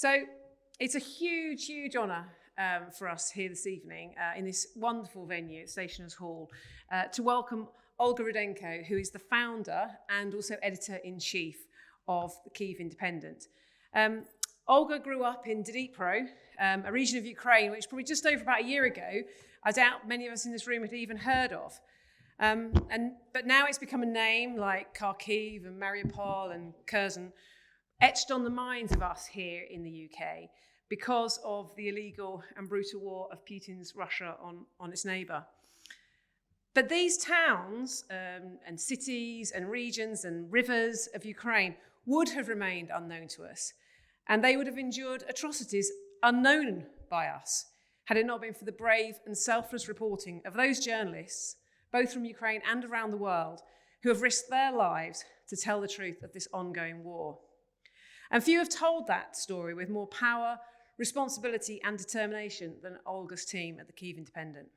So it's a huge, huge honour for us here this evening in this wonderful venue at Stationers Hall to welcome Olga Rudenko, who is the founder and also editor-in-chief of the Kyiv Independent. Olga grew up in Dnipro, a region of Ukraine which probably just over about a year ago, I doubt many of us in this room had even heard of. But now it's become a name like Kyiv and Mariupol and Kherson, etched on the minds of us here in the UK because of the illegal and brutal war of Putin's Russia on its neighbour. But these towns and cities and regions and rivers of Ukraine would have remained unknown to us, and they would have endured atrocities unknown by us had it not been for the brave and selfless reporting of those journalists, both from Ukraine and around the world, who have risked their lives to tell the truth of this ongoing war. And few have told that story with more power, responsibility and determination than Olga's team at the Kyiv Independent.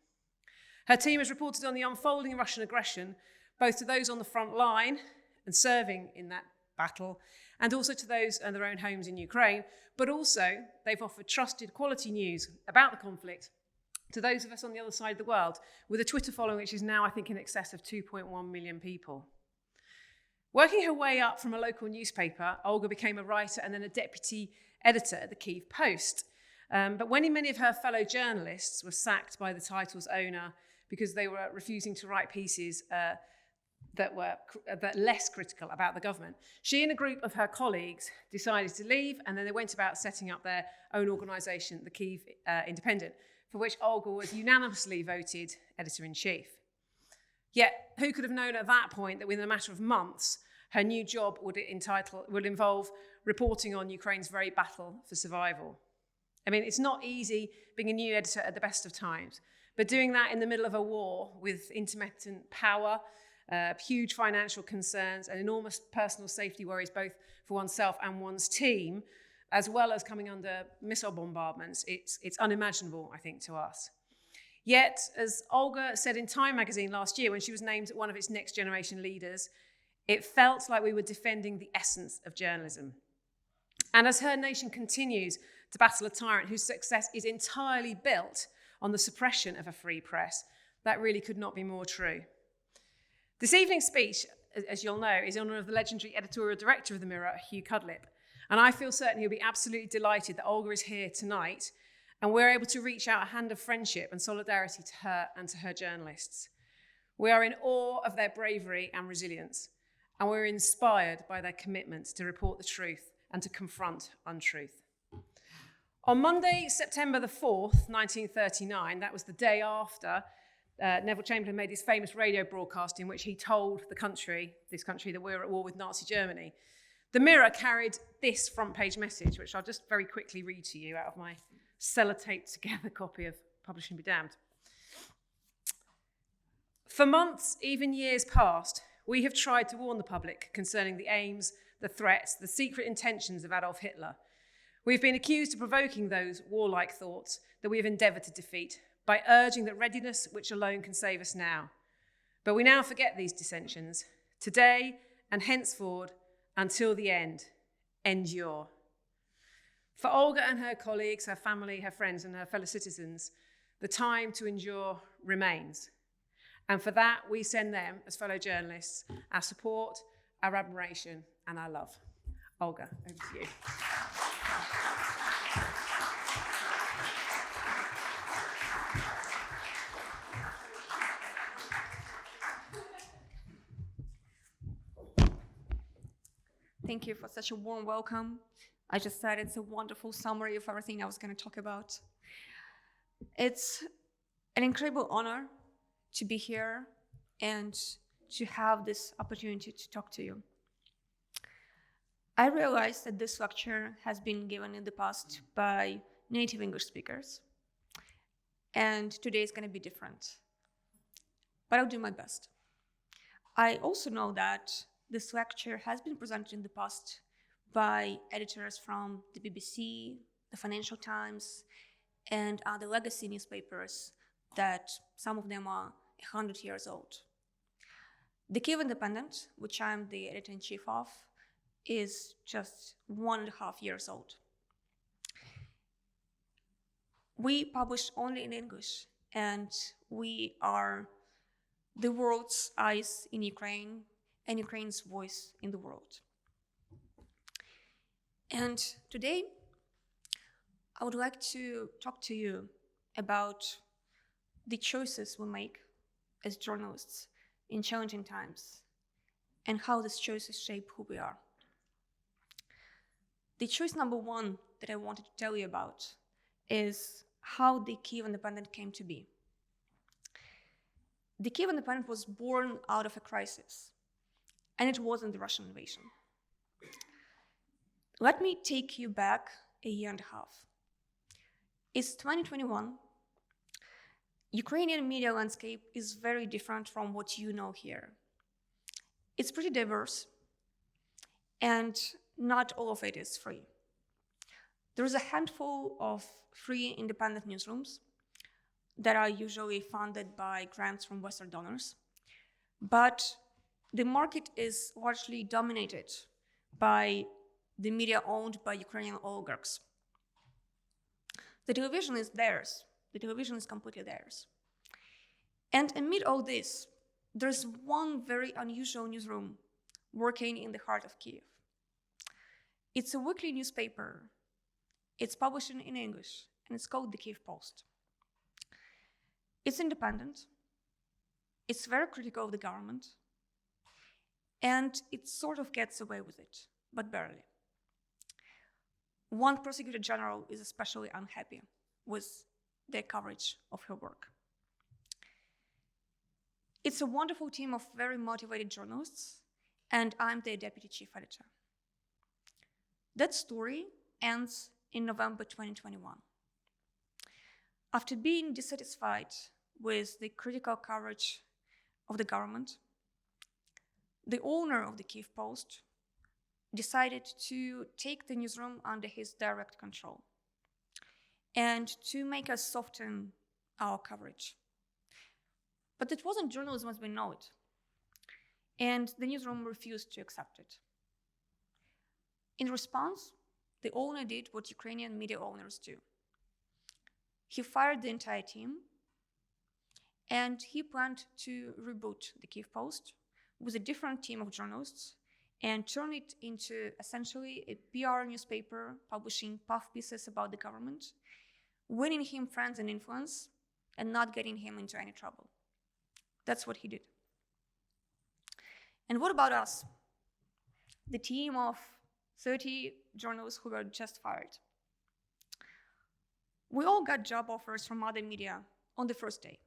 Her team has reported on the unfolding Russian aggression, both to those on the front line and serving in that battle, and also to those in their own homes in Ukraine, but also they've offered trusted quality news about the conflict to those of us on the other side of the world, with a Twitter following which is now, I think, in excess of 2.1 million people. Working her way up from a local newspaper, Olga became a writer and then a deputy editor at the Kyiv Post. But when many of her fellow journalists were sacked by the title's owner because they were refusing to write pieces that were less critical about the government, she and a group of her colleagues decided to leave, and then they went about setting up their own organisation, the Kyiv Independent, for which Olga was unanimously voted editor-in-chief. Yet, who could have known at that point that within a matter of months, her new job would involve reporting on Ukraine's very battle for survival? I mean, it's not easy being a new editor at the best of times, but doing that in the middle of a war with intermittent power, huge financial concerns and enormous personal safety worries, both for oneself and one's team, as well as coming under missile bombardments, it's unimaginable, I think, to us. Yet, as Olga said in Time magazine last year when she was named one of its next generation leaders, it felt like we were defending the essence of journalism. And as her nation continues to battle a tyrant whose success is entirely built on the suppression of a free press, that really could not be more true. This evening's speech, as you'll know, is in honour of the legendary editorial director of the Mirror, Hugh Cudlipp. And I feel certain he'll be absolutely delighted that Olga is here tonight and we're able to reach out a hand of friendship and solidarity to her and to her journalists. We are in awe of their bravery and resilience, and we're inspired by their commitment to report the truth and to confront untruth. On Monday, September the 4th, 1939, that was the day after Neville Chamberlain made his famous radio broadcast in which he told this country that we're at war with Nazi Germany. The Mirror carried this front page message, which I'll just very quickly read to you out of my sellotaped together copy of Publishing Be Damned. For months, even years past, we have tried to warn the public concerning the aims, the threats, the secret intentions of Adolf Hitler. We've been accused of provoking those warlike thoughts that we have endeavoured to defeat by urging that readiness which alone can save us now. But we now forget these dissensions. Today and henceforward, until the end, endure. For Olga and her colleagues, her family, her friends, and her fellow citizens, the time to endure remains. And for that, we send them, as fellow journalists, our support, our admiration, and our love. Olga, over to you. Thank you for such a warm welcome. I just said it's a wonderful summary of everything I was going to talk about. It's an incredible honor to be here and to have this opportunity to talk to you. I realized that this lecture has been given in the past by native English speakers, and today is going to be different, but I'll do my best. I also know that this lecture has been presented in the past by editors from the BBC, the Financial Times, and other legacy newspapers that some of them are 100 years old. The Kyiv Independent, which I'm the editor-in-chief of, is just 1.5 years old. We publish only in English, and we are the world's eyes in Ukraine and Ukraine's voice in the world. And today, I would like to talk to you about the choices we make as journalists in challenging times and how these choices shape who we are. The choice number one that I wanted to tell you about is how the Kyiv Independent came to be. The Kyiv Independent was born out of a crisis, and it wasn't the Russian invasion. Let me take you back a year and a half. It's 2021. Ukrainian media landscape is very different from what you know here. It's pretty diverse, and not all of it is free. There's a handful of free independent newsrooms that are usually funded by grants from Western donors, but the market is largely dominated by the media owned by Ukrainian oligarchs. The television is theirs. The television is completely theirs. And amid all this, there's one very unusual newsroom working in the heart of Kyiv. It's a weekly newspaper. It's published in English, and it's called the Kyiv Post. It's independent. It's very critical of the government. And it sort of gets away with it, but barely. One prosecutor general is especially unhappy with their coverage of her work. It's a wonderful team of very motivated journalists, and I'm their deputy chief editor. That story ends in November 2021. After being dissatisfied with the critical coverage of the government, the owner of the Kyiv Post decided to take the newsroom under his direct control and to make us soften our coverage. But it wasn't journalism as we know it, and the newsroom refused to accept it. In response, the owner did what Ukrainian media owners do. He fired the entire team, and he planned to reboot the Kyiv Post with a different team of journalists and turn it into essentially a PR newspaper publishing puff pieces about the government, winning him friends and influence, and not getting him into any trouble. That's what he did. And what about us? The team of 30 journalists who were just fired. We all got job offers from other media on the first day.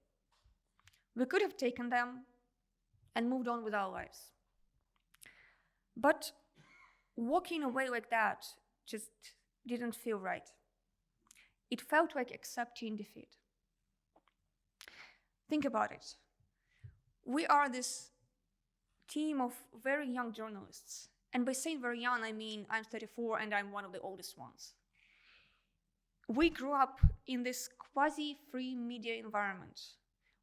We could have taken them and moved on with our lives. But walking away like that just didn't feel right. It felt like accepting defeat. Think about it. We are this team of very young journalists. And by saying very young, I mean I'm 34 and I'm one of the oldest ones. We grew up in this quasi-free media environment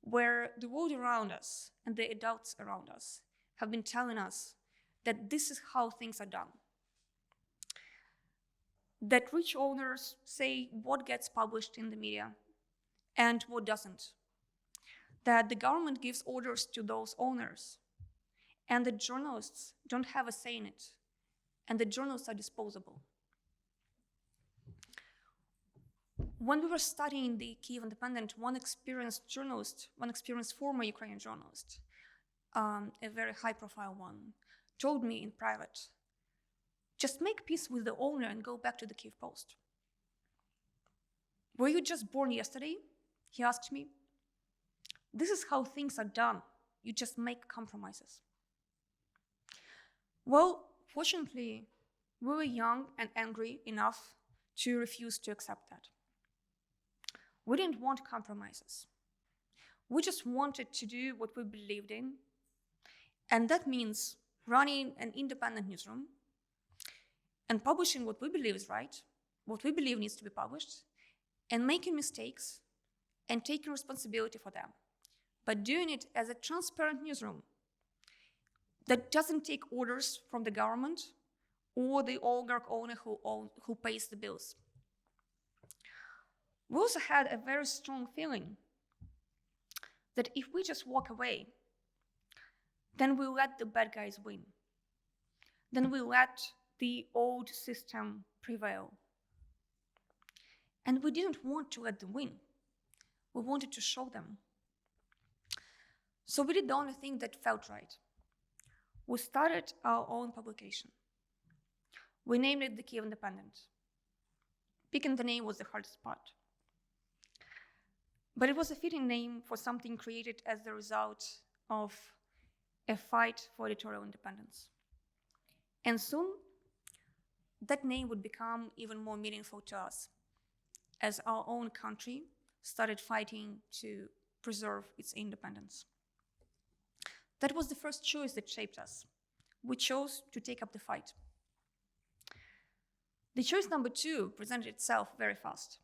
where the world around us and the adults around us have been telling us that this is how things are done. That rich owners say what gets published in the media and what doesn't. That the government gives orders to those owners, and the journalists don't have a say in it, and the journalists are disposable. When we were studying the Kyiv Independent, one experienced former Ukrainian journalist, a very high-profile one, told me in private, just make peace with the owner and go back to the Kyiv Post. Were you just born yesterday? He asked me. This is how things are done. You just make compromises. Well, fortunately, we were young and angry enough to refuse to accept that. We didn't want compromises. We just wanted to do what we believed in, and that means running an independent newsroom and publishing what we believe is right, what we believe needs to be published, and making mistakes and taking responsibility for them, but doing it as a transparent newsroom that doesn't take orders from the government or the oligarch owner who pays the bills. we also had a very strong feeling that if we just walk away, then we let the bad guys win. Then we let the old system prevail. And we didn't want to let them win. We wanted to show them. So we did the only thing that felt right. We started our own publication. We named it the Kyiv Independent. Picking the name was the hardest part. But it was a fitting name for something created as the result of a fight for editorial independence. And soon, that name would become even more meaningful to us as our own country started fighting to preserve its independence. That was the first choice that shaped us. We chose to take up the fight. The choice number 2 presented itself very fast.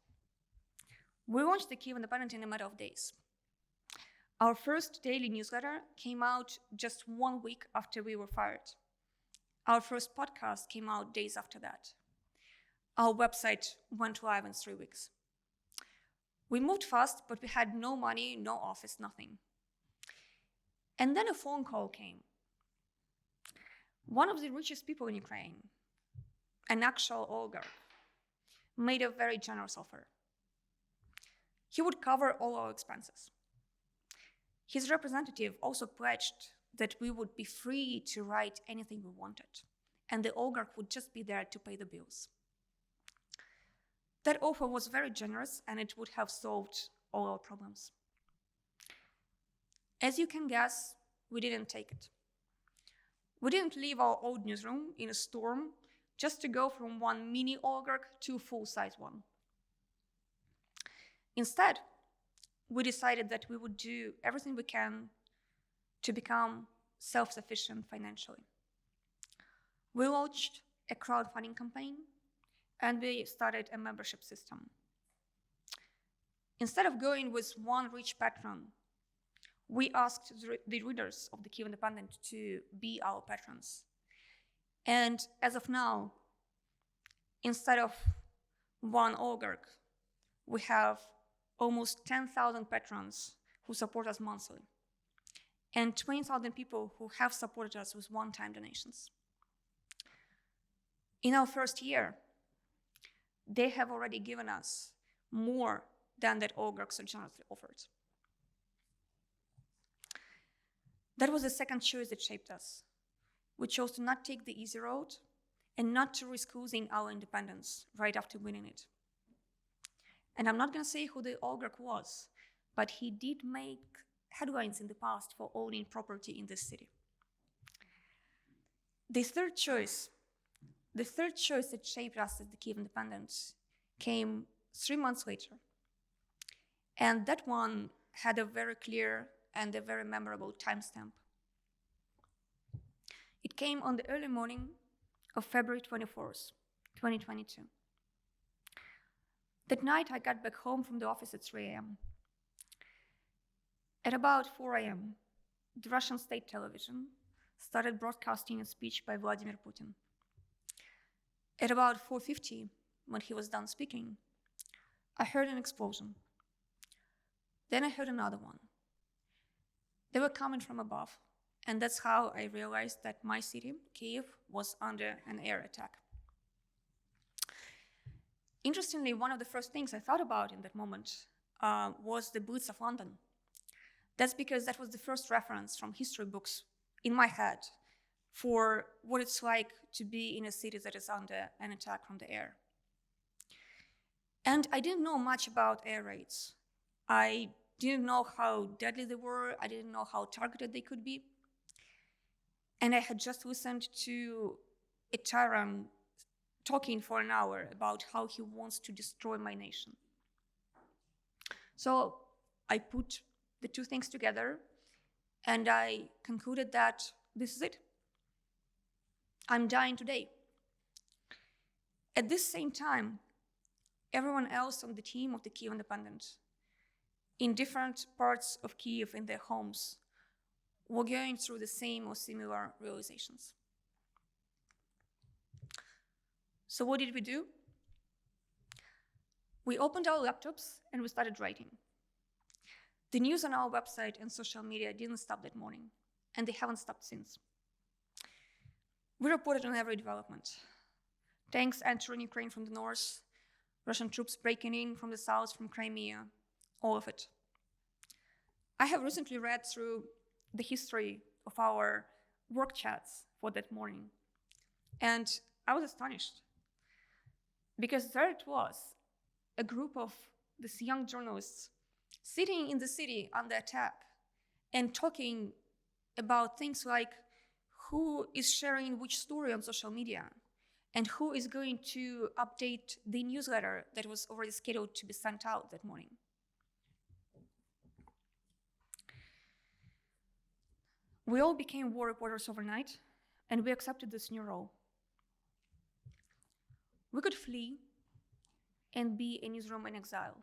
We launched the Kyiv Independent in a matter of days. Our first daily newsletter came out just 1 week after we were fired. Our first podcast came out days after that. Our website went live in 3 weeks. We moved fast, but we had no money, no office, nothing. And then a phone call came. One of the richest people in Ukraine, an actual Olga, made a very generous offer. He would cover all our expenses. His representative also pledged that we would be free to write anything we wanted, and the oligarch would just be there to pay the bills. That offer was very generous, and it would have solved all our problems. As you can guess, we didn't take it. We didn't leave our old newsroom in a storm just to go from one mini oligarch to a full-size one. Instead, we decided that we would do everything we can to become self-sufficient financially. We launched a crowdfunding campaign, and we started a membership system. Instead of going with one rich patron, we asked the readers of the Kyiv Independent to be our patrons. And as of now, instead of one oligarch, we have almost 10,000 patrons who support us monthly, and 20,000 people who have supported us with one-time donations. In our first year, they have already given us more than that oligarch so generously offered. That was the second choice that shaped us. We chose to not take the easy road and not to risk losing our independence right after winning it. And I'm not going to say who the oligarch was, but he did make headlines in the past for owning property in this city. The third choice that shaped us as the Kyiv Independent came 3 months later. And that one had a very clear and a very memorable timestamp. It came on the early morning of February 24th, 2022. That night, I got back home from the office at 3 a.m. At about 4 a.m., the Russian state television started broadcasting a speech by Vladimir Putin. At about 4:50, when he was done speaking, I heard an explosion. Then I heard another one. They were coming from above, and that's how I realized that my city, Kyiv, was under an air attack. Interestingly, one of the first things I thought about in that moment was the Blitz of London. That's because that was the first reference from history books in my head for what it's like to be in a city that is under an attack from the air. And I didn't know much about air raids. I didn't know how deadly they were. I didn't know how targeted they could be. And I had just listened to a tyrant talking for an hour about how he wants to destroy my nation. So I put the two things together, and I concluded that this is it. I'm dying today. At this same time, everyone else on the team of the Kyiv Independent, in different parts of Kyiv in their homes, were going through the same or similar realizations. So what did we do? We opened our laptops and we started writing. The news on our website and social media didn't stop that morning, and they haven't stopped since. We reported on every development. Tanks entering Ukraine from the north, Russian troops breaking in from the south, from Crimea, all of it. I have recently read through the history of our work chats for that morning, and I was astonished, because there it was, a group of these young journalists sitting in the city under attack and talking about things like who is sharing which story on social media and who is going to update the newsletter that was already scheduled to be sent out that morning. We all became war reporters overnight, and we accepted this new role. We could flee and be a newsroom in exile,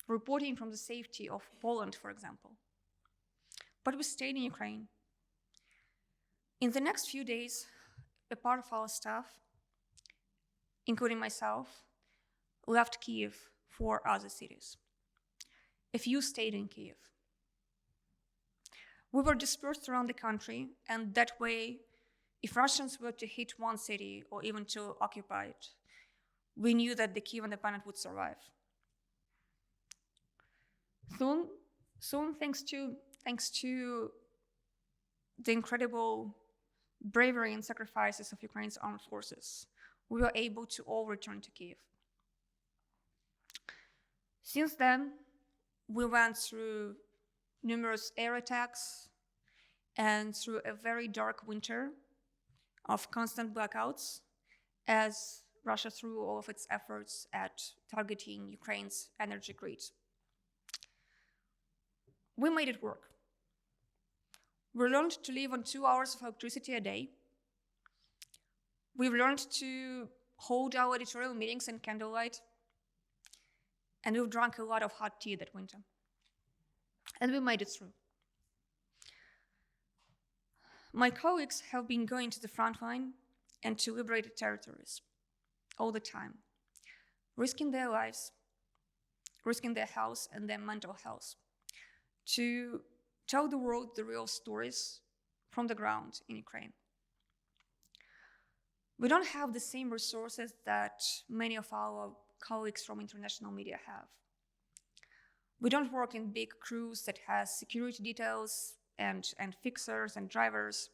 reporting from the safety of Poland, for example. But we stayed in Ukraine. In the next few days, a part of our staff, including myself, left Kyiv for other cities. A few stayed in Kyiv. We were dispersed around the country, and that way, if Russians were to hit one city or even to occupy it, we knew that the Kyiv independent would survive. Soon, thanks to the incredible bravery and sacrifices of Ukraine's armed forces, we were able to all return to Kyiv. Since then, we went through numerous air attacks and through a very dark winter of constant blackouts as Russia threw all of its efforts at targeting Ukraine's energy grid. We made it work. We learned to live on 2 hours of electricity a day. We've learned to hold our editorial meetings in candlelight. And we've drunk a lot of hot tea that winter. And we made it through. My colleagues have been going to the front line and to liberated territories all the time, risking their lives, risking their health and their mental health, to tell the world the real stories from the ground in Ukraine. We don't have the same resources that many of our colleagues from international media have. We don't work in big crews that has security details and fixers and drivers.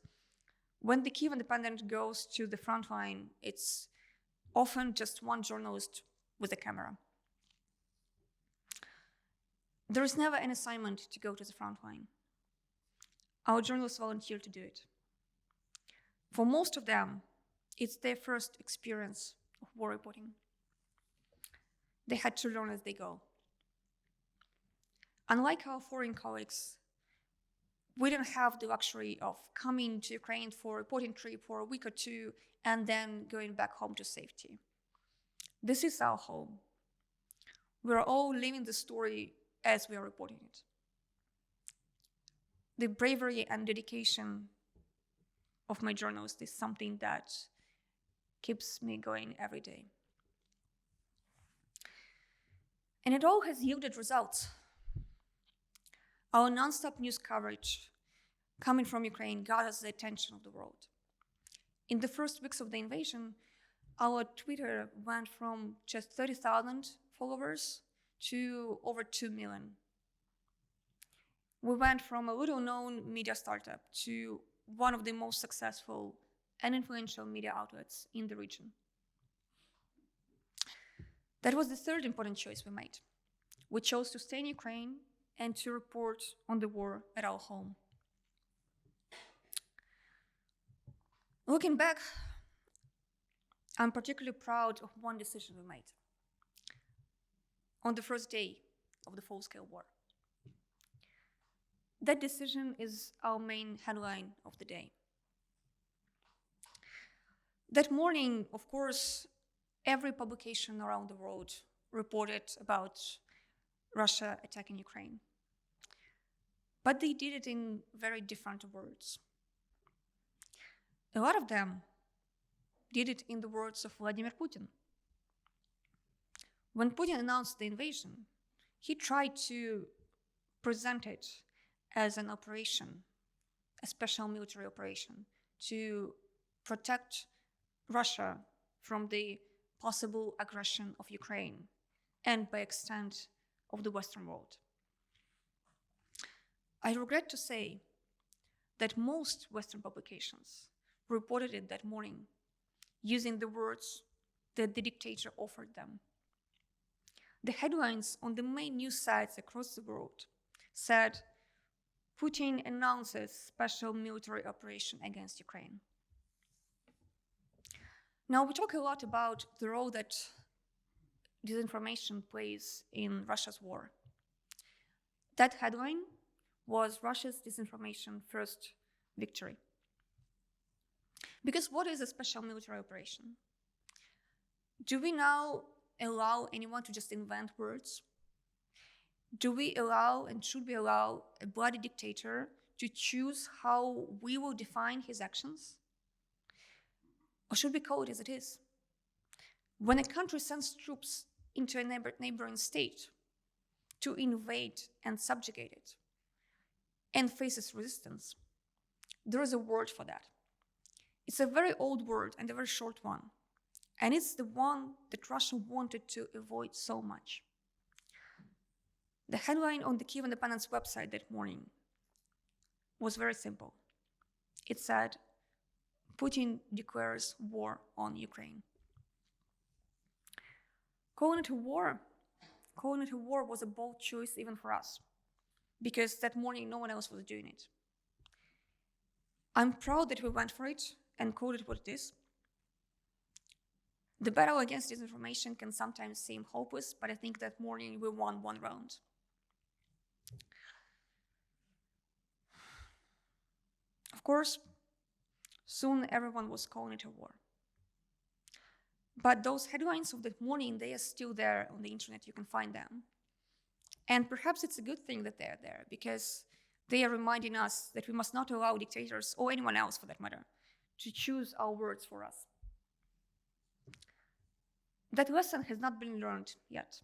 When the Kyiv Independent goes to the front line, it's often just one journalist with a camera. There is never an assignment to go to the front line. Our journalists volunteer to do it. For most of them, it's their first experience of war reporting. They had to learn as they go. Unlike our foreign colleagues, we don't have the luxury of coming to Ukraine for a reporting trip for a week or two and then going back home to safety. This is our home. We're all living the story as we are reporting it. The bravery and dedication of my journalists is something that keeps me going every day. And it all has yielded results. Our nonstop news coverage coming from Ukraine gathers the attention of the world. In the first weeks of the invasion, our Twitter went from just 30,000 followers to over 2 million. We went from a little-known media startup to one of the most successful and influential media outlets in the region. That was the third important choice we made. We chose to stay in Ukraine and to report on the war at our home. Looking back, I'm particularly proud of one decision we made on the first day of the full-scale war. That decision is our main headline of the day. That morning, of course, every publication around the world reported about Russia attacking Ukraine. But they did it in very different words. A lot of them did it in the words of Vladimir Putin. When Putin announced the invasion, he tried to present it as an operation, a special military operation, to protect Russia from the possible aggression of Ukraine and, by extent, of the Western world. I regret to say that most Western publications reported it that morning using the words that the dictator offered them. The headlines on the main news sites across the world said, "Putin announces special military operation against Ukraine." Now, we talk a lot about the role that disinformation plays in Russia's war. That headline was Russia's disinformation first victory. Because what is a special military operation? Do we now allow anyone to just invent words? Do we allow and should we allow a bloody dictator to choose how we will define his actions? Or should we call it as it is? When a country sends troops into a neighboring state to invade and subjugate it and faces resistance, there is a word for that. It's a very old word and a very short one. And it's the one that Russia wanted to avoid so much. The headline on the Kyiv Independence website that morning was very simple. It said, "Putin declares war on Ukraine." Calling it a war was a bold choice even for us, because that morning no one else was doing it. I'm proud that we went for it and called it what it is. The battle against disinformation can sometimes seem hopeless, but I think that morning we won one round. Of course, soon everyone was calling it a war. But those headlines of that morning, they are still there on the internet, you can find them. And perhaps it's a good thing that they're there, because they are reminding us that we must not allow dictators, or anyone else for that matter, to choose our words for us. That lesson has not been learned yet.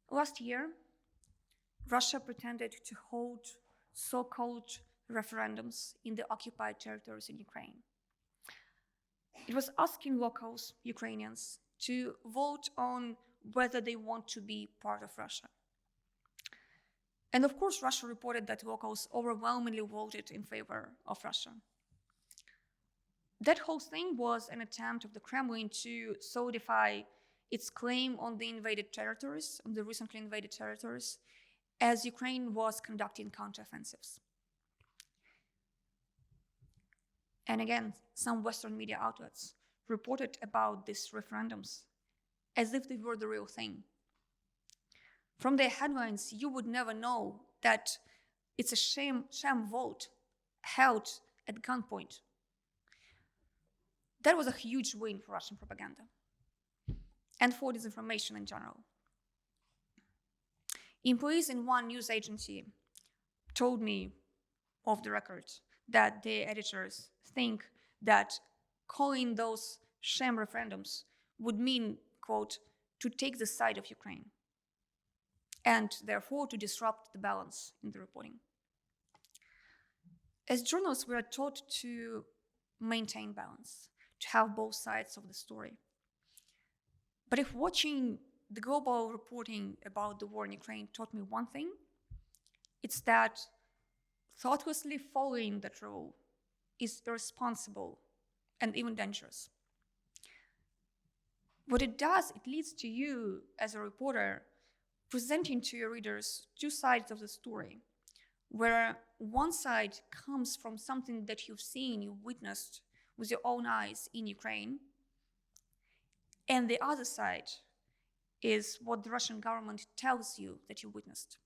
Last year, Russia pretended to hold so-called referendums in the occupied territories in Ukraine. It was asking locals, Ukrainians, to vote on whether they want to be part of Russia. And of course, Russia reported that locals overwhelmingly voted in favor of Russia. That whole thing was an attempt of the Kremlin to solidify its claim on the invaded territories, on the recently invaded territories, as Ukraine was conducting counteroffensives. And again, some Western media outlets reported about these referendums as if they were the real thing. From their headlines, you would never know that it's a sham vote held at gunpoint. That was a huge win for Russian propaganda and for disinformation in general. Employees in one news agency told me off the record that their editors think that calling those sham referendums would mean, quote, to take the side of Ukraine, and therefore to disrupt the balance in the reporting. As journalists, we are taught to maintain balance, to have both sides of the story. But if watching the global reporting about the war in Ukraine taught me one thing, it's that thoughtlessly following that rule is irresponsible and even dangerous. What it does, it leads to you as a reporter presenting to your readers two sides of the story, where one side comes from something that you've seen, you've witnessed with your own eyes in Ukraine, and the other side is what the Russian government tells you that you witnessed.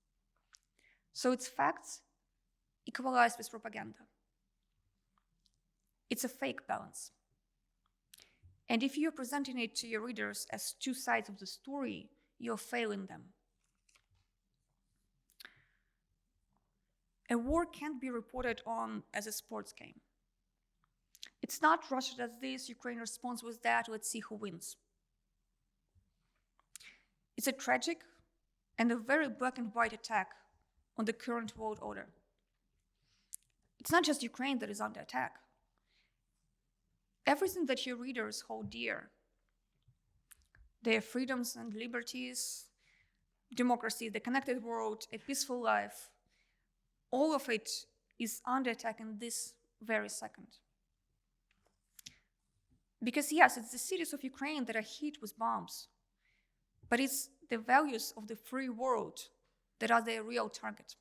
So it's facts equalized with propaganda. It's a fake balance. And if you're presenting it to your readers as two sides of the story, you're failing them. A war can't be reported on as a sports game. It's not Russia does this, Ukraine responds with that, let's see who wins. It's a tragic and a very black and white attack on the current world order. It's not just Ukraine that is under attack. Everything that your readers hold dear, their freedoms and liberties, democracy, the connected world, a peaceful life, all of it is under attack in this very second. Because yes, it's the cities of Ukraine that are hit with bombs, but it's the values of the free world that are their real target.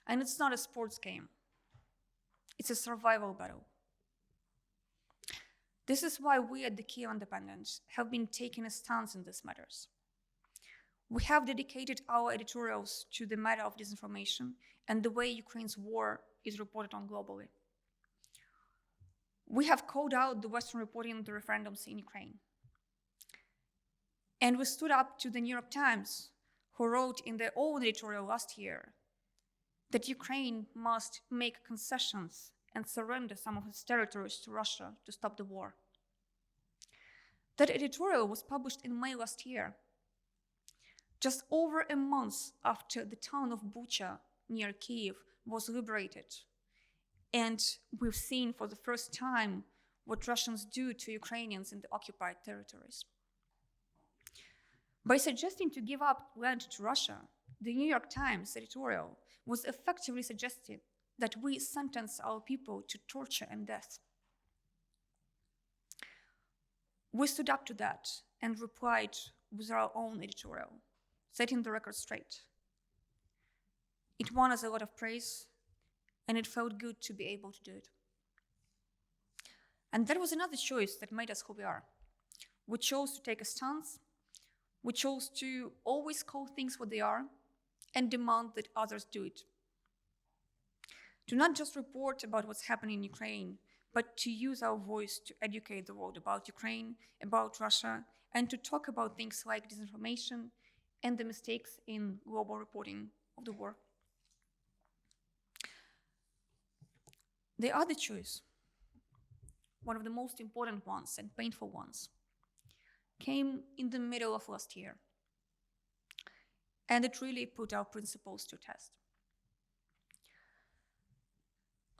And it's not a sports game. It's a survival battle. This is why we at the Kyiv Independent have been taking a stance in these matters. We have dedicated our editorials to the matter of disinformation and the way Ukraine's war is reported on globally. We have called out the Western reporting of the referendums in Ukraine. And we stood up to the New York Times, who wrote in their own editorial last year that Ukraine must make concessions and surrender some of its territories to Russia to stop the war. That editorial was published in May last year, just over a month after the town of Bucha near Kyiv was liberated. And we've seen for the first time what Russians do to Ukrainians in the occupied territories. By suggesting to give up land to Russia, the New York Times editorial was effectively suggesting that we sentence our people to torture and death. We stood up to that and replied with our own editorial, setting the record straight. It won us a lot of praise, and it felt good to be able to do it. And that was another choice that made us who we are. We chose to take a stance. We chose to always call things what they are and demand that others do it. To not just report about what's happening in Ukraine, but to use our voice to educate the world about Ukraine, about Russia, and to talk about things like disinformation and the mistakes in global reporting of the war. The other choice, one of the most important ones and painful ones, came in the middle of last year. And it really put our principles to test.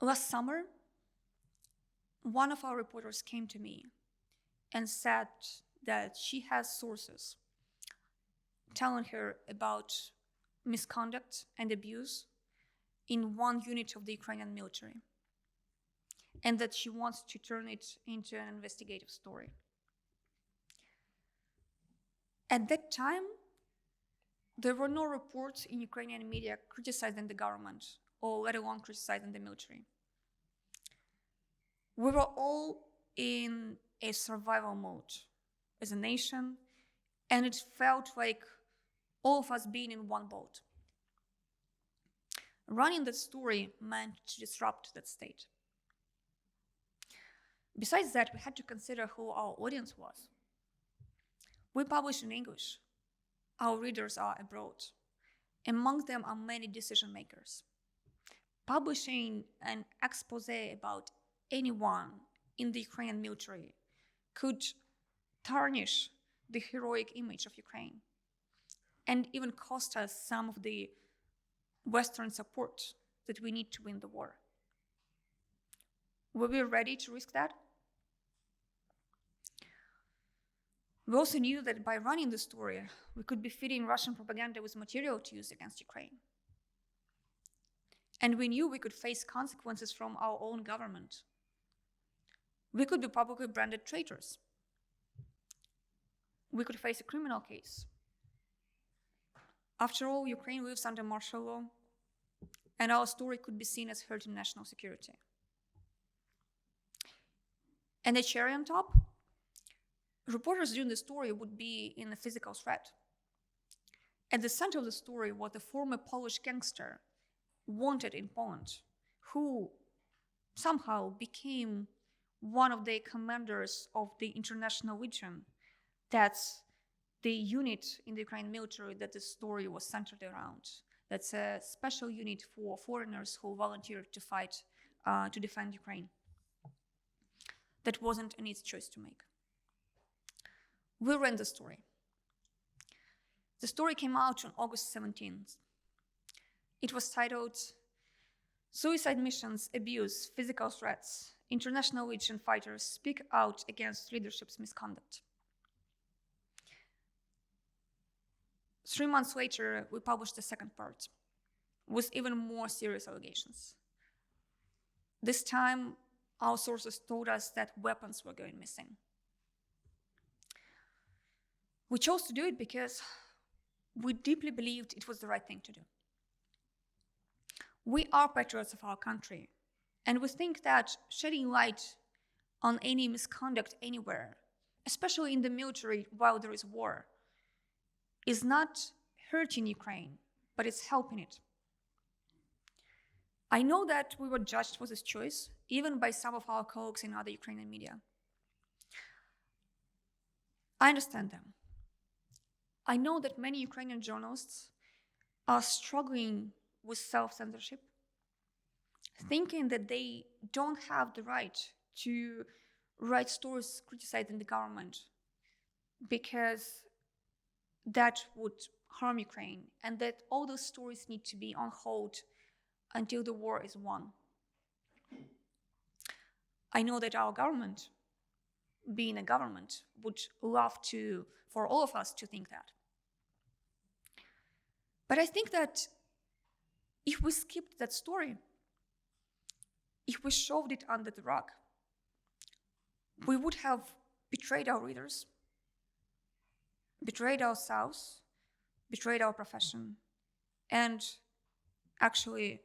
Last summer, one of our reporters came to me and said that she has sources telling her about misconduct and abuse in one unit of the Ukrainian military, and that she wants to turn it into an investigative story. At that time, there were no reports in Ukrainian media criticizing the government, or let alone criticizing the military. We were all in a survival mode as a nation, and it felt like all of us being in one boat. Running that story meant to disrupt that state. Besides that, we had to consider who our audience was. We publish in English. Our readers are abroad. Among them are many decision makers. Publishing an expose about anyone in the Ukrainian military could tarnish the heroic image of Ukraine and even cost us some of the Western support that we need to win the war. Were we ready to risk that? We also knew that by running the story, we could be feeding Russian propaganda with material to use against Ukraine. And we knew we could face consequences from our own government. We could be publicly branded traitors. We could face a criminal case. After all, Ukraine lives under martial law, and our story could be seen as hurting national security. And the cherry on top, reporters doing the story would be in a physical threat. At the center of the story was a former Polish gangster wanted in Poland, who somehow became one of the commanders of the International Legion. That's the unit in the Ukrainian military that the story was centered around. That's a special unit for foreigners who volunteered to fight to defend Ukraine. That wasn't an easy choice to make. We ran the story. The story came out on August 17th. It was titled Suicide Missions, Abuse, Physical Threats. International Legion Fighters Speak Out Against Leadership's Misconduct. 3 months later, we published the second part with even more serious allegations. This time, our sources told us that weapons were going missing. We chose to do it because we deeply believed it was the right thing to do. We are patriots of our country, and we think that shedding light on any misconduct anywhere, especially in the military while there is war, is not hurting Ukraine, but it's helping it. I know that we were judged for this choice, even by some of our colleagues in other Ukrainian media. I understand them. I know that many Ukrainian journalists are struggling with self-censorship, thinking that they don't have the right to write stories criticizing the government because that would harm Ukraine, and that all those stories need to be on hold until the war is won. I know that our government, being a government, would love for all of us to think that. But I think that if we skipped that story, if we shoved it under the rug, we would have betrayed our readers, betrayed ourselves, betrayed our profession, and actually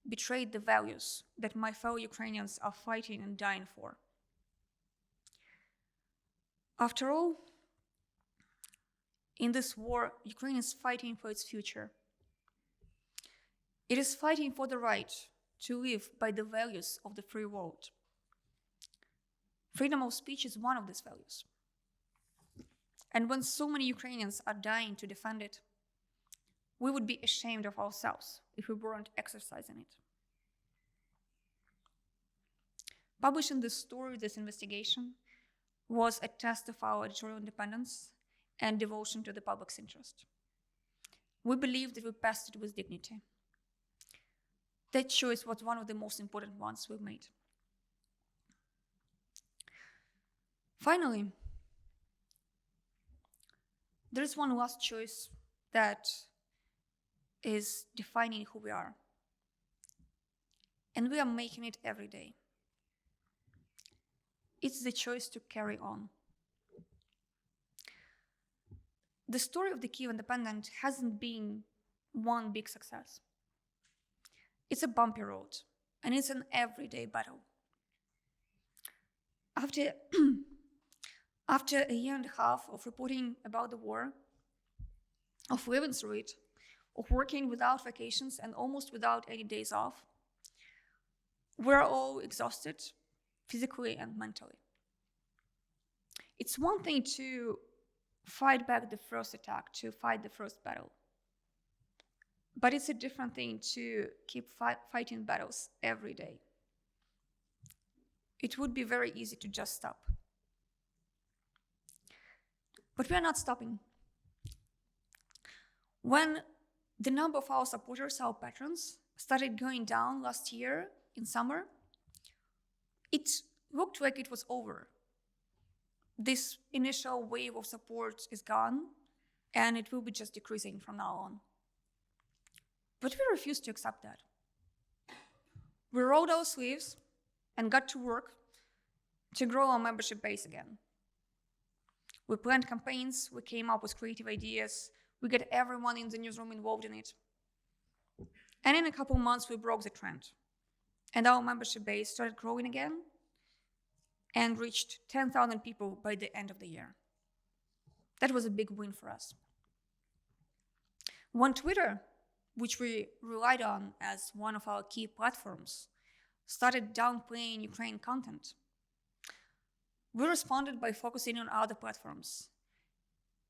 betrayed the values that my fellow Ukrainians are fighting and dying for. After all, in this war, Ukraine is fighting for its future. It is fighting for the right to live by the values of the free world. Freedom of speech is one of these values. And when so many Ukrainians are dying to defend it, we would be ashamed of ourselves if we weren't exercising it. Publishing this story, this investigation, was a test of our editorial independence and devotion to the public's interest. We believed that we passed it with dignity. That choice was one of the most important ones we've made. Finally, there is one last choice that is defining who we are. And we are making it every day. It's the choice to carry on. The story of the Kyiv Independent hasn't been one big success. It's a bumpy road, and it's an everyday battle. After a year and a half of reporting about the war, of living through it, of working without vacations and almost without any days off, we're all exhausted, physically and mentally. It's one thing to fight back the first attack, to fight the first battle. But it's a different thing to keep fighting battles every day. It would be very easy to just stop. But we are not stopping. When the number of our supporters, our patrons, started going down last year in summer, it looked like it was over. This initial wave of support is gone, and it will be just decreasing from now on. But we refused to accept that. We rolled our sleeves and got to work to grow our membership base again. We planned campaigns, we came up with creative ideas, we got everyone in the newsroom involved in it. And in a couple months, we broke the trend. And our membership base started growing again and reached 10,000 people by the end of the year. That was a big win for us. When Twitter, which we relied on as one of our key platforms, started downplaying Ukraine content, we responded by focusing on other platforms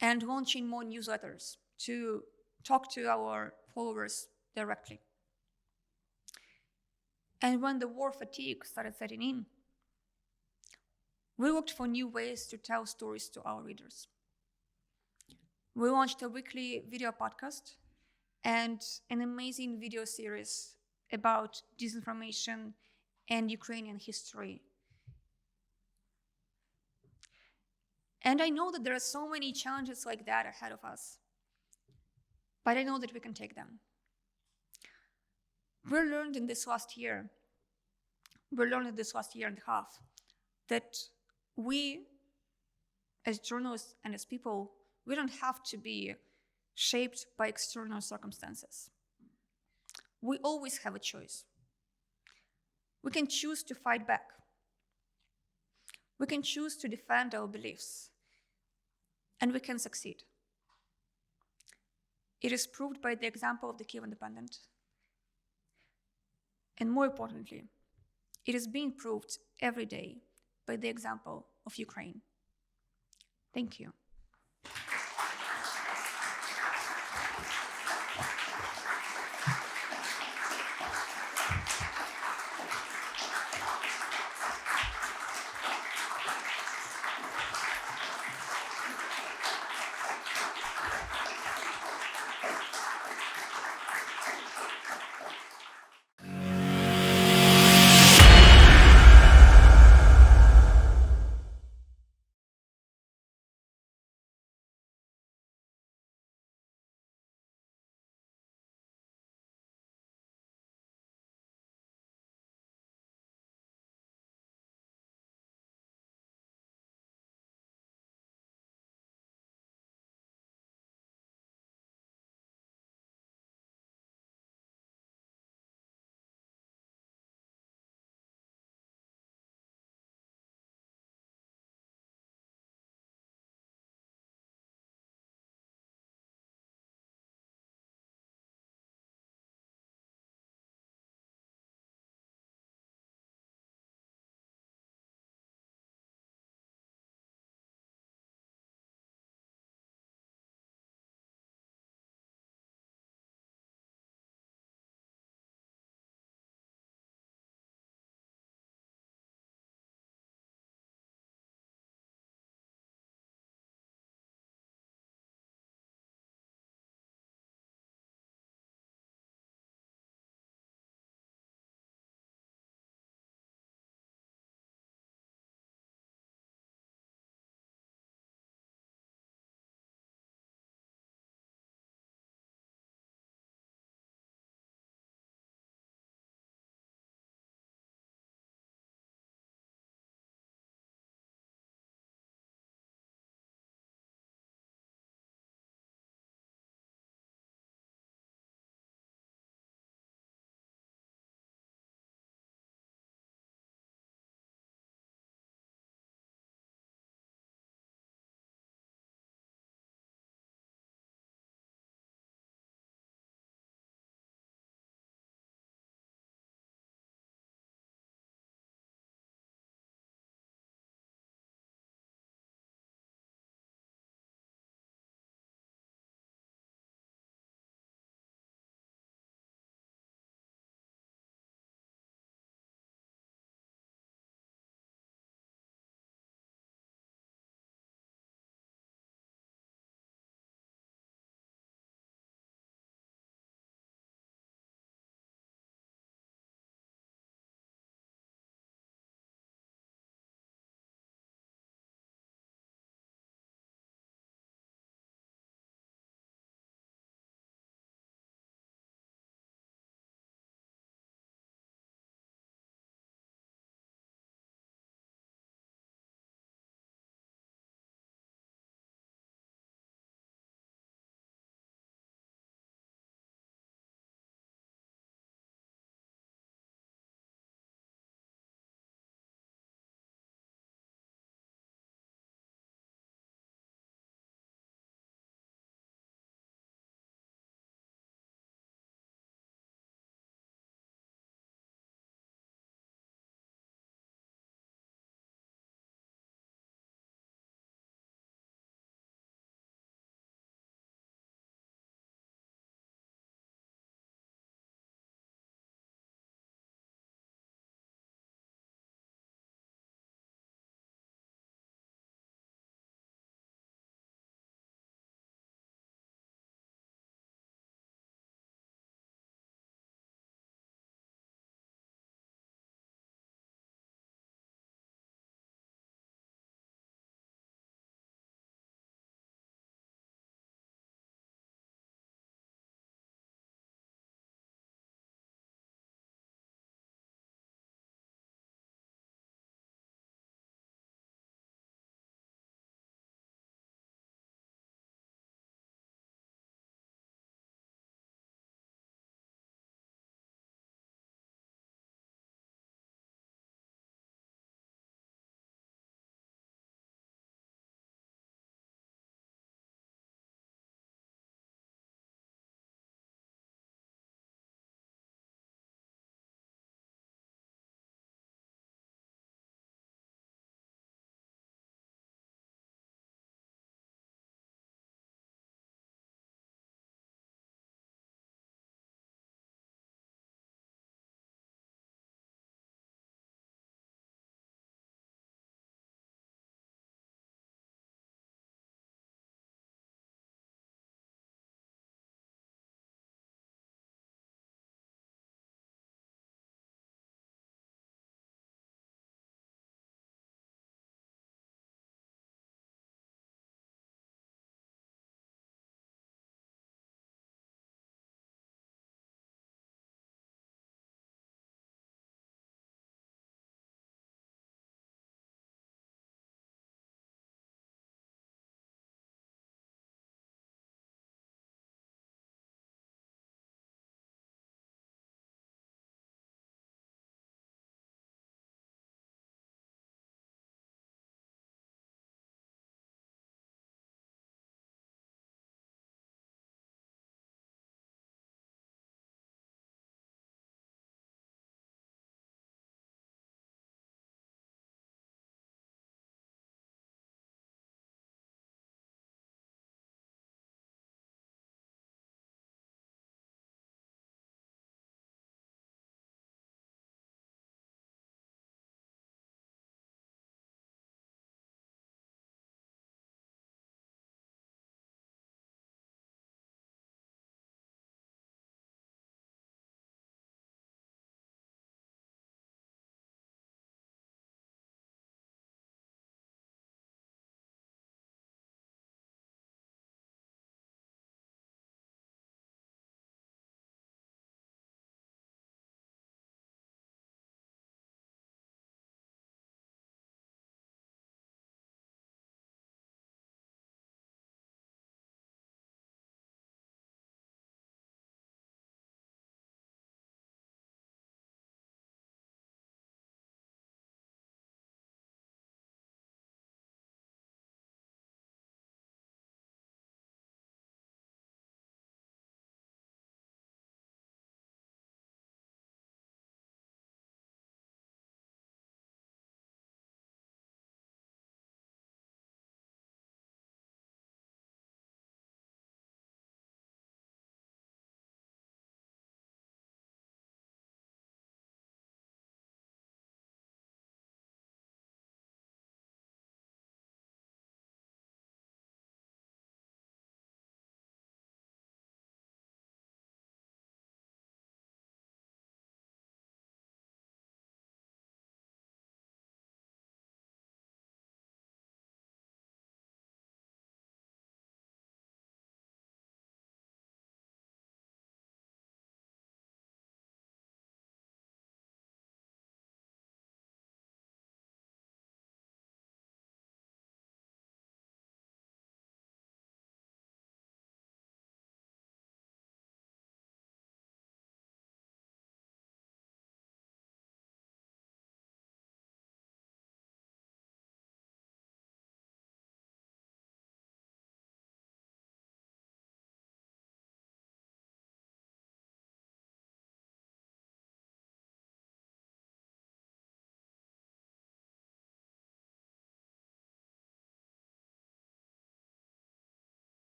and launching more newsletters to talk to our followers directly. And when the war fatigue started setting in, we looked for new ways to tell stories to our readers. We launched a weekly video podcast and an amazing video series about disinformation and Ukrainian history. And I know that there are so many challenges like that ahead of us, but I know that we can take them. We learned in this last year and a half, that we, as journalists and as people, we don't have to be shaped by external circumstances. We always have a choice. We can choose to fight back. We can choose to defend our beliefs, and we can succeed. It is proved by the example of the Kyiv Independent. And more importantly, it is being proved every day by the example of Ukraine. Thank you.